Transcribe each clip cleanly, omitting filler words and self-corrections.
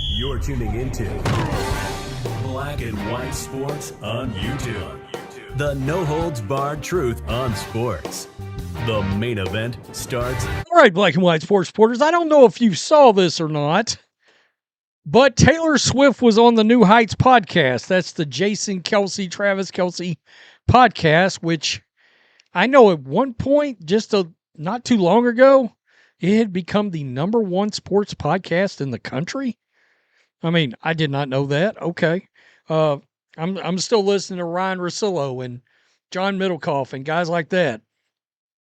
You're tuning into Black and White Sports on YouTube. The no-holds-barred truth on sports. The main event starts. All right, Black and White Sports supporters, I don't know if you saw this or not, but Taylor Swift was on the New Heights podcast. That's the Jason Kelce, Travis Kelce podcast, which I know at one point, not too long ago, it had become the number one sports podcast in the country. I mean, I did not know that. Okay. I'm still listening to Ryan Russillo and John Middlecoff and guys like that.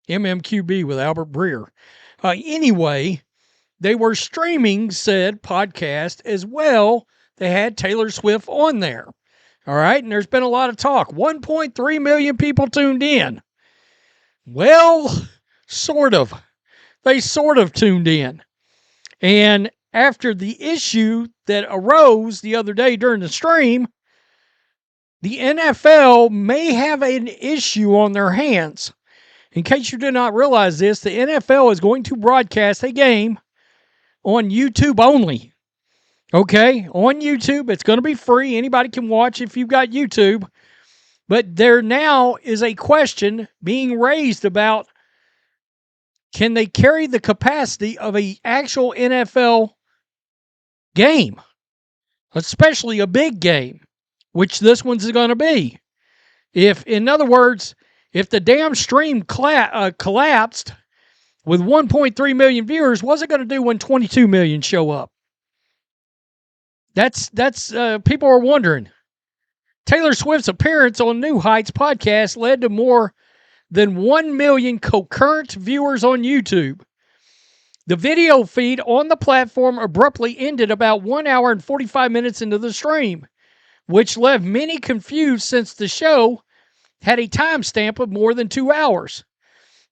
MMQB with Albert Breer. Anyway, they were streaming said podcast as well. They had Taylor Swift on there. All right. And there's been a lot of talk. 1.3 million people tuned in. Well, sort of. They sort of tuned in. And after the issue that arose the other day during the stream, the NFL may have an issue on their hands. In case you did not realize this, the NFL is going to broadcast a game on YouTube only. Okay, on YouTube. It's going to be free. Anybody can watch if you've got YouTube. But there now is a question being raised about, can they carry the capacity of an actual NFL game, especially a big game, which this one's going to be? In other words, if the damn stream collapsed with 1.3 million viewers, what's it going to do when 22 million show up? That's people are wondering. Taylor Swift's appearance on New Heights podcast led to more than 1 million concurrent viewers on YouTube. The video feed on the platform abruptly ended about 1 hour and 45 minutes into the stream, which left many confused since the show had a timestamp of more than 2 hours.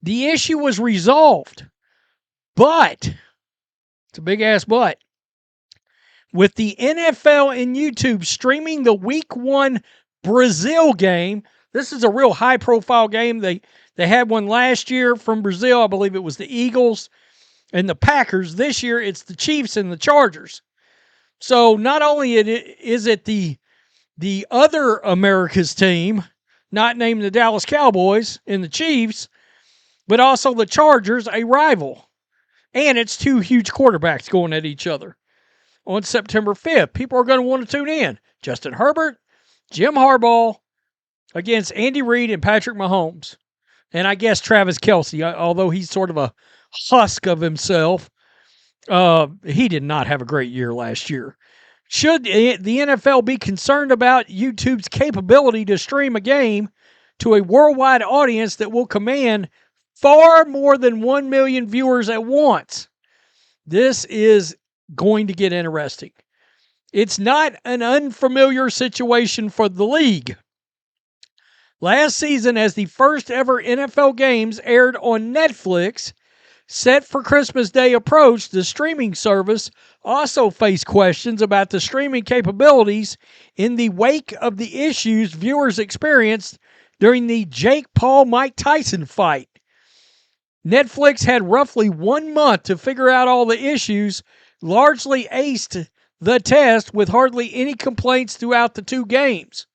The issue was resolved, but, it's a big-ass but, with the NFL and YouTube streaming the Week 1 Brazil game. This is a real high-profile game. They had one last year from Brazil. I believe it was the Eagles and the Packers. This year, it's the Chiefs and the Chargers. So not only is it the other America's team, not named the Dallas Cowboys and the Chiefs, but also the Chargers, a rival. And it's two huge quarterbacks going at each other on September 5th. People are going to want to tune in. Justin Herbert, Jim Harbaugh against Andy Reid and Patrick Mahomes. And I guess Travis Kelce, although he's sort of a husk of himself, he did not have a great year last year. Should the NFL be concerned about YouTube's capability to stream a game to a worldwide audience that will command far more than 1 million viewers at once? This is going to get interesting. It's not an unfamiliar situation for the league. Last season, as the first ever NFL games aired on Netflix, set for Christmas Day approached, the streaming service also faced questions about the streaming capabilities in the wake of the issues viewers experienced during the Jake Paul-Mike Tyson fight. Netflix had roughly 1 month to figure out all the issues, largely aced the test with hardly any complaints throughout the two games,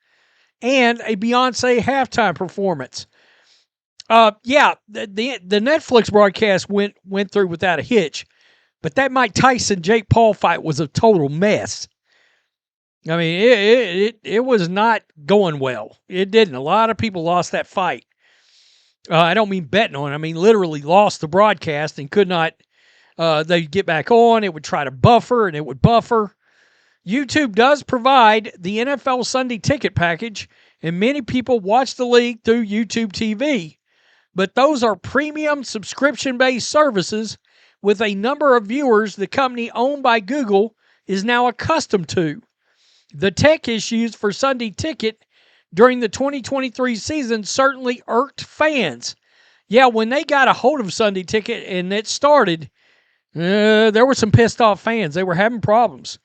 and a Beyonce halftime performance. The Netflix broadcast went through without a hitch, but that Mike Tyson-Jake Paul fight was a total mess. I mean, it was not going well. It didn't. A lot of people lost that fight. I don't mean betting on it. I mean literally lost the broadcast and could not. They'd get back on. It would try to buffer, and it would buffer. YouTube does provide the NFL Sunday Ticket package, and many people watch the league through YouTube TV. But those are premium subscription-based services with a number of viewers the company owned by Google is now accustomed to. The tech issues for Sunday Ticket during the 2023 season certainly irked fans. Yeah, when they got a hold of Sunday Ticket and it started, there were some pissed off fans. They were having problems.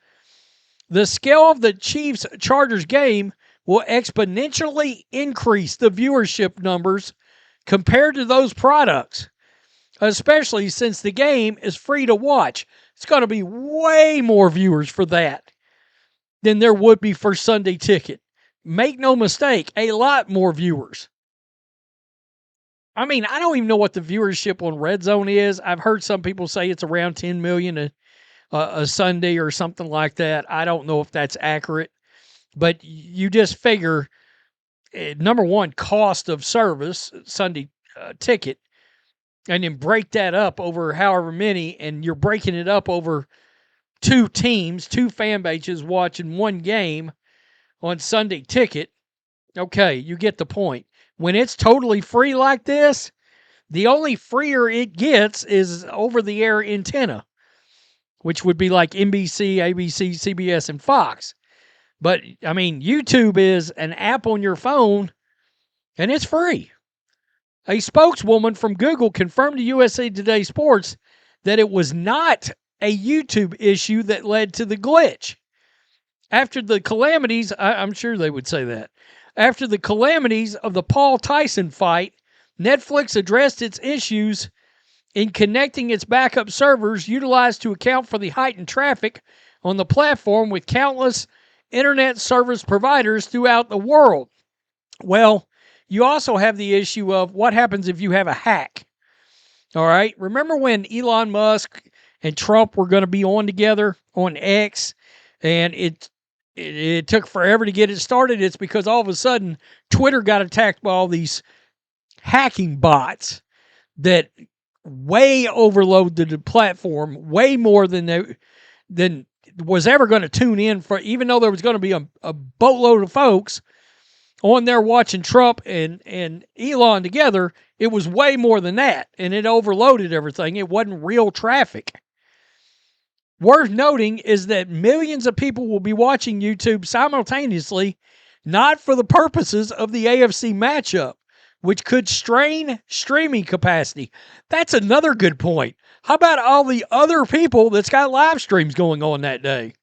The scale of the Chiefs-Chargers game will exponentially increase the viewership numbers compared to those products, especially since the game is free to watch. It's going to be way more viewers for that than there would be for Sunday Ticket. Make no mistake, a lot more viewers. I mean, I don't even know what the viewership on Red Zone is. I've heard some people say it's around 10 million a Sunday or something like that. I don't know if that's accurate, but you just figure, number one, cost of service, Sunday Ticket, and then break that up over however many, and you're breaking it up over two teams, two fan bases watching one game on Sunday Ticket. Okay, you get the point. When it's totally free like this, the only freer it gets is over-the-air antenna, which would be like NBC, ABC, CBS, and Fox. But, I mean, YouTube is an app on your phone, and it's free. A spokeswoman from Google confirmed to USA Today Sports that it was not a YouTube issue that led to the glitch. After the calamities, I'm sure they would say that. After the calamities of the Paul Tyson fight, Netflix addressed its issues in connecting its backup servers utilized to account for the heightened traffic on the platform with countless internet service providers throughout the world. Well, you also have the issue of what happens if you have a hack. All right. Remember when Elon Musk and Trump were going to be on together on X, and it took forever to get it started? It's because all of a sudden Twitter got attacked by all these hacking bots that way overloaded the platform, way more than was ever going to tune in for, even though there was going to be a boatload of folks on there watching Trump and Elon together. It was way more than that, and it overloaded everything. It wasn't real traffic. Worth noting is that millions of people will be watching YouTube simultaneously, not for the purposes of the AFC matchup, which could strain streaming capacity. That's another good point. How about all the other people that's got live streams going on that day?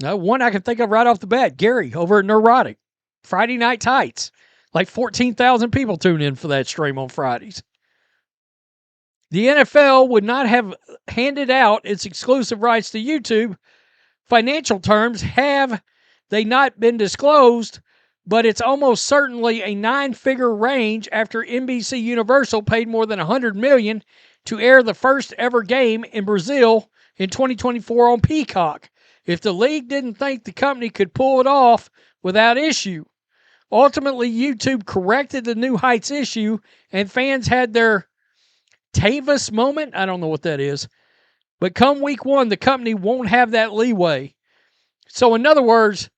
Now, one I can think of right off the bat, Gary over at Neurotic. Friday Night Tights. Like 14,000 people tune in for that stream on Fridays. The NFL would not have handed out its exclusive rights to YouTube. Financial terms have they not been disclosed, but it's almost certainly a 9-figure range after NBC Universal paid more than $100 million to air the first ever game in Brazil in 2024 on Peacock. If the league didn't think the company could pull it off without issue. Ultimately, YouTube corrected the New Heights issue, and fans had their Tavis moment. I don't know what that is. But come week one, the company won't have that leeway. So in other words,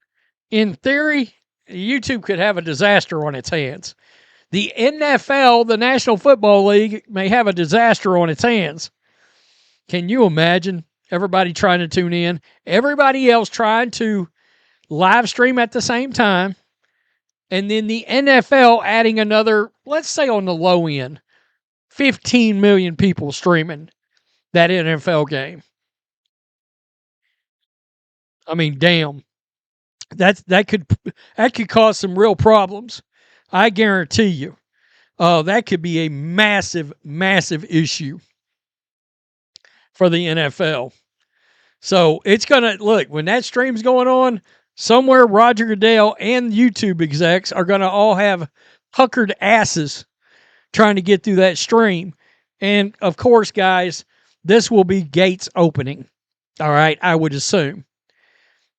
in theory, YouTube could have a disaster on its hands. The NFL, the National Football League, may have a disaster on its hands. Can you imagine everybody trying to tune in, everybody else trying to live stream at the same time, and then the NFL adding another, let's say on the low end, 15 million people streaming that NFL game? I mean, damn. That could cause some real problems. I guarantee you. That could be a massive, massive issue for the NFL. So it's going to, look, when that stream's going on, somewhere Roger Goodell and YouTube execs are going to all have puckered asses trying to get through that stream. And, of course, guys, this will be gates opening. All right, I would assume.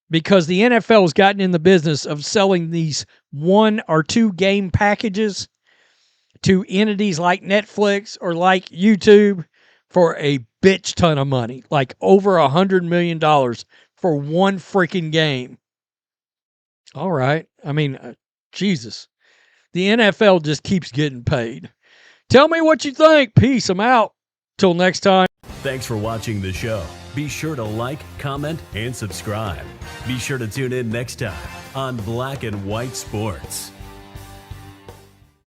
Because the NFL has gotten in the business of selling these 1 or 2 game packages to entities like Netflix or like YouTube for a bitch ton of money, like over $100 million for one freaking game. All right. I mean, Jesus. The NFL just keeps getting paid. Tell me what you think. Peace. I'm out. Till next time. Thanks for watching the show. Be sure to like, comment, and subscribe. Be sure to tune in next time on Black and White Sports.